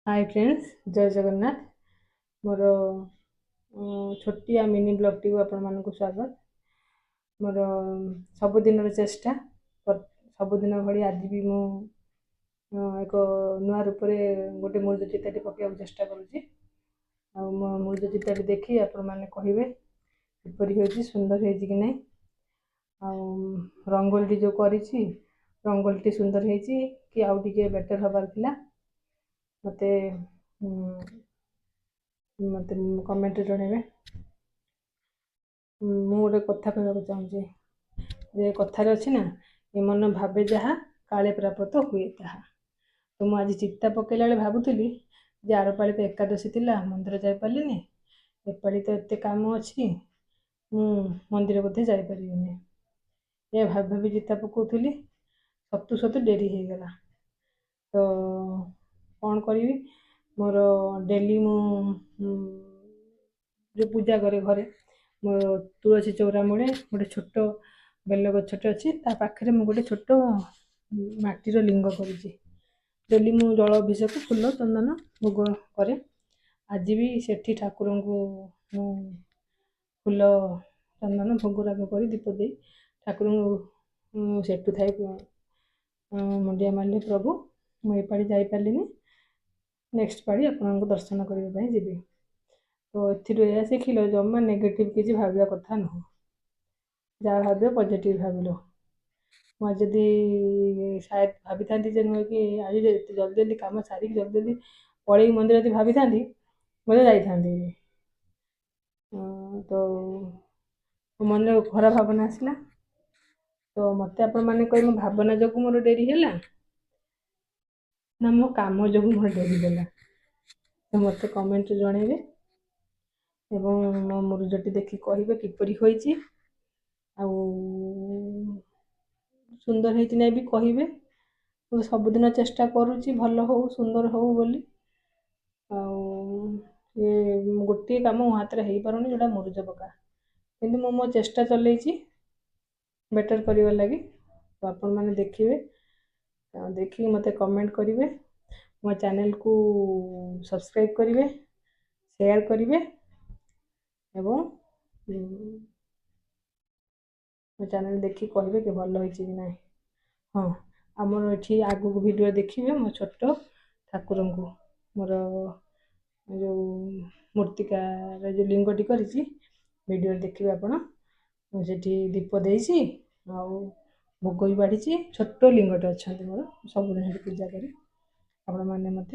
Hi friends, जय जगन्नाथ। मोर छोटिया mini blog T आपण मानक स्वागत। मोर सबुदिन चेष्टा सबुदिन भली आज भी मु एक नुआ रूप गोटे मुर्ज चिताटी पकड़ चेष्टा करुँची। मो मुर्ज चिताटी देखी आपण मैंने कहे किपरि हो सुंदर है कि नहीं। रंगोली जो करी रंगोली सुंदर है कि आउ टे बेटर हबार थिला मते मते कमेंट जणेबे। मु गोटे कथा कहना चाहूँगी जे कथार अच्छी ना ये मन भावे जहाँ काले प्राप्त हुए ताहा। तो मुझे आज चिता पकेला बेले भावुली जे आर पाली तो एकादशी थिला मंदिर जाई पारिनी, एपाली तो एते काम अच्छी मंदिर बोधे जाई परिबिनी। ये भाभी भाभी चिता पकाउली सतु सतु डेरी हो गला। तो कौन करी मोर डेली मु जो पूजा करे घरे मोर तुलसी चौरा मूले गोटे छोट बेल गछटे अच्छी पाखे मुझे गोटे छोट माटीर लिंग करुँची। डेली मु जल अभिषेक फूल चंदन भोग करे। आज भी सेठी ठाकुर को मु फूल चंदन भोग राग कर दीप दे ठाकुर सेठू थाई मुंडिया मारे प्रभु मुझे पाड़ी जापारि नेक्स्ट पाड़ी आपको दर्शन करने जी। तो ए शिखिल जमा नेगेटिव किसी भाविया कथा नुह, जहाँ भाव पॉजिटिव भाविल। मुझे जदि शायद भावी था नुह कि आज जल्दी जल्दी कम सारी जल्दी जल्दी पलि मंदिर जब भावी था मुझे जाती। तो मन में खराब भावना आसला। तो मत आपण मैंने कह मो भावना जो मोर डेरी है ना मो कम जो मोर डेरी है। तो मत कमेंट जणेबे एवं मो मुरुजटी देखी कहे किपरि होइछि सुंदर है ना भी कहे। तो सबुदिन चेष्टा करुँची भल हो सुंदर हो बोली। ये गोटे कम मो हाथ में हो पारुनी जोटा मुरुज पका कि मो चेष्टा चलैछि बेटर करने लगी। तो आपण मैंने देखिए देखिए मत कमेंट करेंगे, मो चैनल को सब्सक्राइब करेंगे, शेयर करेंगे एवं मो चैनल देखी कहे कि भल हो कि ना। हाँ आमर ये आगू वीडियो देखिए मो छोट ठाकुर को मोर जो मूर्तिकार जो लिंगटी करी वीडियो देखिए आपण मुझे दीप देसी भोग भी बाढ़ी छोट लिंगटे अच्छा मोर सब पूजा करी आपण मैंने मत